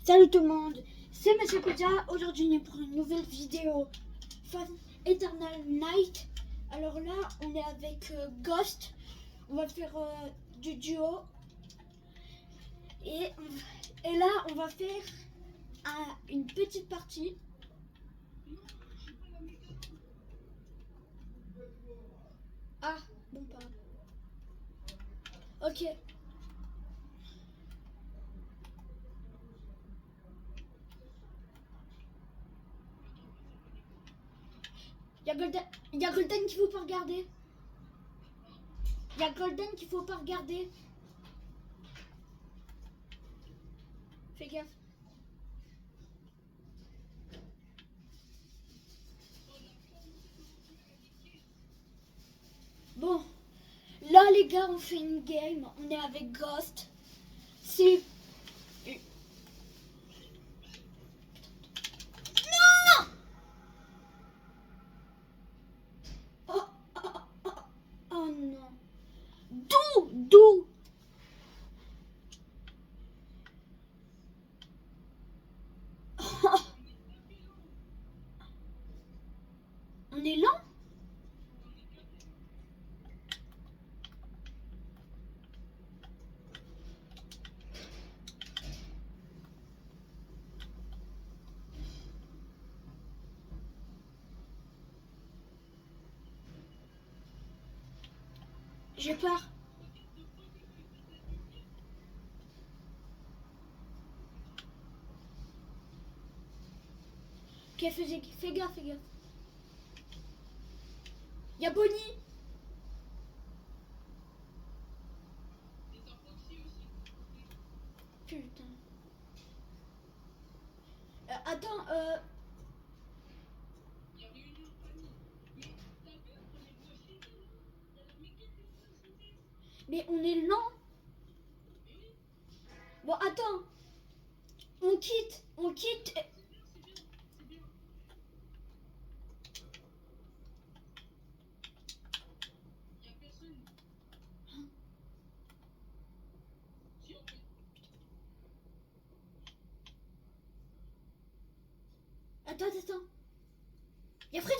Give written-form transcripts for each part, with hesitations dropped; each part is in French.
Salut tout le monde, c'est Monsieur Pizza. Aujourd'hui on est pour une nouvelle vidéo Fan Eternal Night. Alors là on est avec Ghost. On va faire du duo. Et là on va faire une petite partie. Ah bon pas. Ok. Il y a Golden qu'il faut pas regarder. Il y a Golden qu'il faut pas regarder. Fais gaffe. Bon, là les gars, on fait une game. On est avec Ghost. C'est... Non! Oh, oh, oh, oh, oh non. D'où On est lent? J'ai peur. Ok, fais gaffe, fais gaffe. Y'a Bonnie. Putain. Attends, mais on est lent. Bon, attends. On quitte. Attends. Y'a Freddy.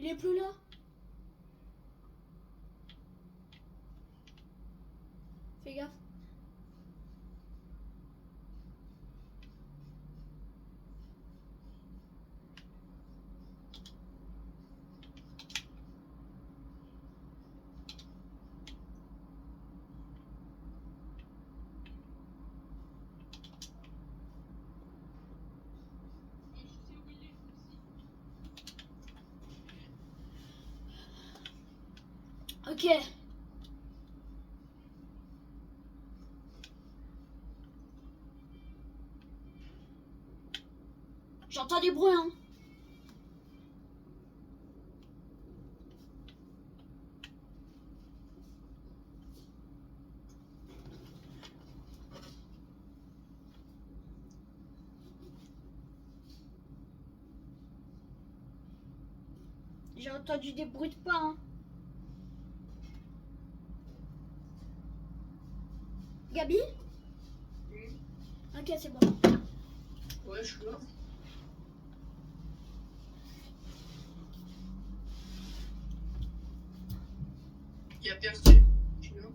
Il est plus là. Fais gaffe. Ok. J'entends des bruits, hein. J'ai entendu des bruits de pas, hein. Gabi? Ok, c'est bon. Ouais, je suis là. Y'a personne. Je suis là.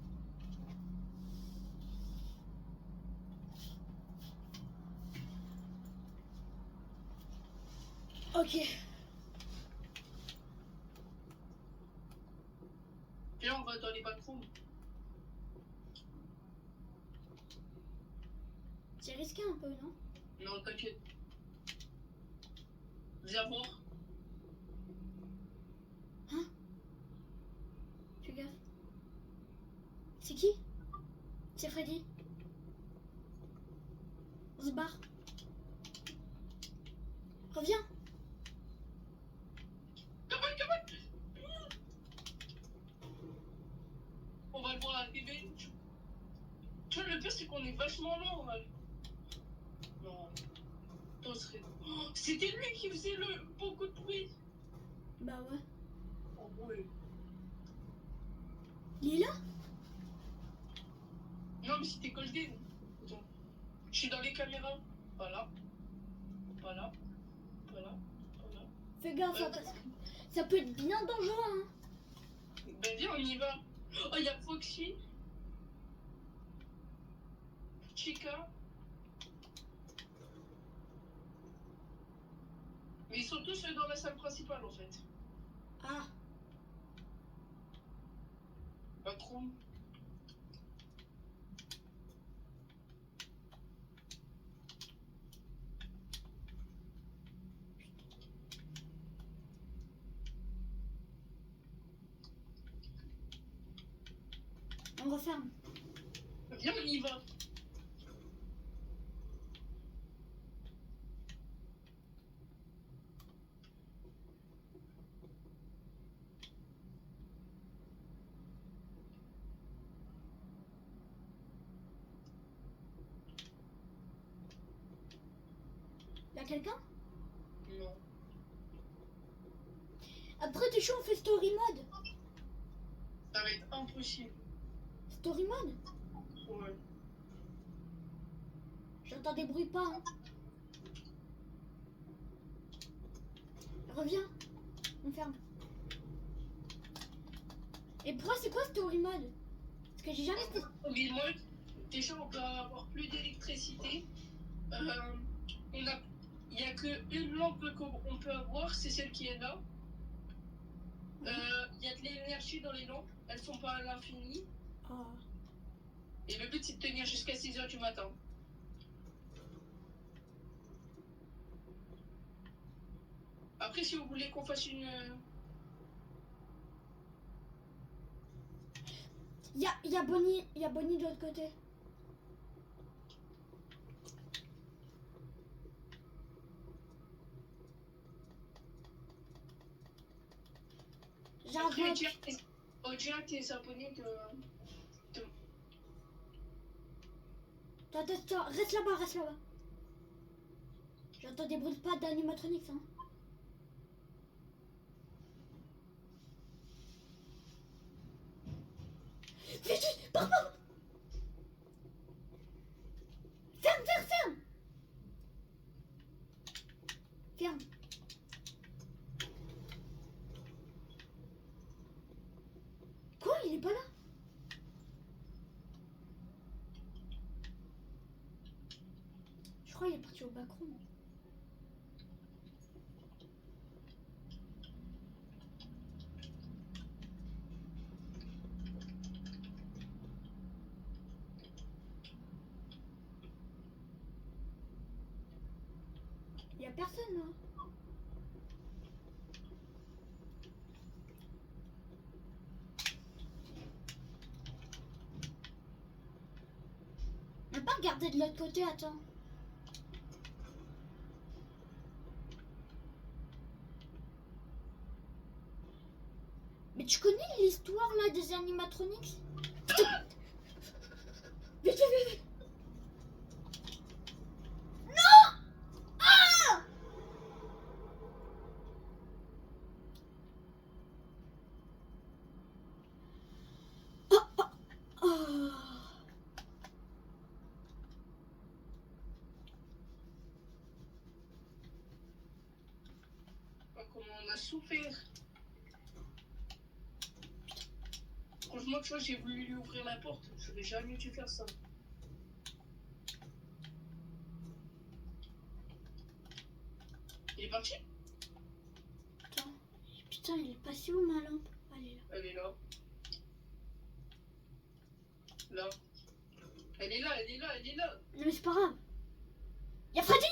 Ok. Viens, on va dans les backrooms. C'est risqué un peu, non? Non, t'inquiète. Viens voir. Hein? Fais gaffe. C'est qui? C'est Freddy. On se barre. Reviens. Come on. On va le voir arriver. Tu vois, le pire, c'est qu'on est vachement lent. Non. Attends, rentrer. Oh, c'était lui qui faisait beaucoup de bruit. Bah ouais. Oh ouais. Il est là? Non, mais c'était Golden. Attends. Je suis dans les caméras. Voilà. Voilà. Voilà. Voilà. Fais gaffe, hein, parce que ça peut être bien dangereux, hein. Ben viens, on y va. Oh, il y a Foxy. Chica. Mais ils sont tous dans la salle principale en fait. Ah, Pas trop. on referme. Viens, on y va. Y'a quelqu'un? Non. Après, t'es chaud, on fait story mode. Ça va être impossible. Story mode? Ouais. J'entends des bruits pas, hein. Reviens, on ferme. Et pourquoi c'est quoi story mode? Parce que j'ai jamais fait. Mais moi, déjà, on peut avoir plus d'électricité. Il n'y a qu'une lampe qu'on peut avoir, c'est celle qui est là. Il y a de l'énergie dans les lampes, elles sont pas à l'infini. Oh. Et le but, c'est de tenir jusqu'à 6h du matin. Après, si vous voulez qu'on fasse une... Y'a Bonnie de l'autre côté. J'ai un Après, vote. dis à tes abonnés de... Attends, reste là-bas, reste là-bas. J'entends des bruits de pas d'animatronics, hein. Vite, vite, pars. Ferme. Ferme. Quoi, il est pas là? Je crois qu'il est parti au backroom. Il y a personne là. On va pas regarder de l'autre côté, attends. Mais tu connais l'histoire là des animatronics? Vite. Non! Ah! Oh. Comment on a souffert. Franchement, tu vois, j'ai voulu lui ouvrir la porte. Je n'aurais jamais dû faire ça. Il est parti? Attends. Putain, il est passé où ma lampe? Elle est là. Elle est là. Là. Elle est là. Non mais c'est pas grave. Y'a Freddy.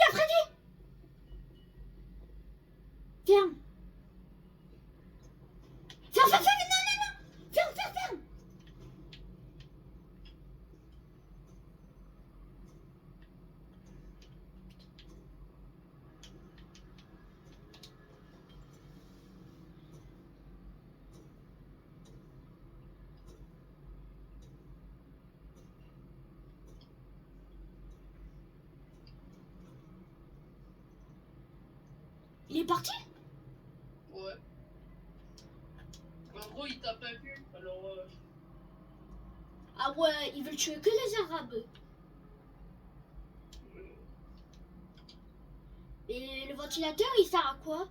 Ferme. Ferme. Non. Ferme. Il est parti? Ouais. En gros, il t'a pas vu, alors... Ah ouais, ils veulent tuer que les Arabes. Et le ventilateur, il sert à quoi?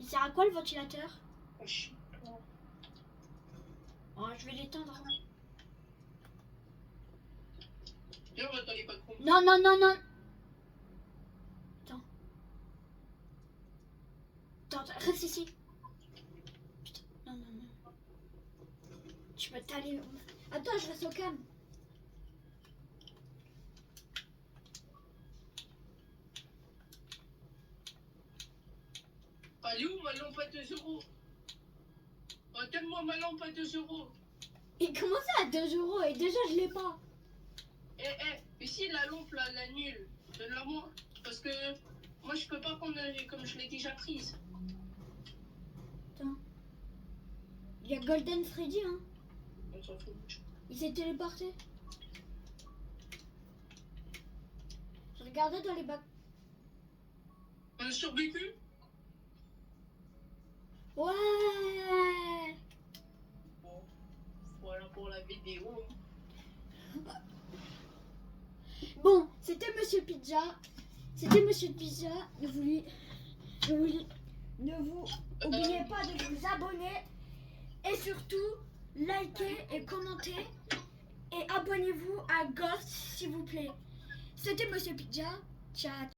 Il sert à quoi le ventilateur? je sais pas. Oh, je vais l'éteindre. Viens, on va dans les balcons. Non, non, non, non. Attends. Attends, reste ici. Putain, non, non, non. Je peux t'aller. Attends, je reste au calme. Allez où ma lampe à 2 euros? Donne-moi ma lampe à 2 euros. Et comment ça à 2 euros? Et déjà, je l'ai pas. Et si la lampe là, la nulle, donne-la moi. Parce que moi je peux pas prendre comme je l'ai déjà prise. Attends. Il y a Golden Freddy, hein. On s'en fout. Il s'est téléporté. Je regardais dans les bacs. On a survécu? Ouais. Bon, voilà pour la vidéo. Bon, c'était Monsieur Pizza. C'était Monsieur Pizza. Ne vous oubliez pas de vous abonner. Et surtout, likez et commentez. Et abonnez-vous à Ghost, s'il vous plaît. C'était Monsieur Pizza. Ciao.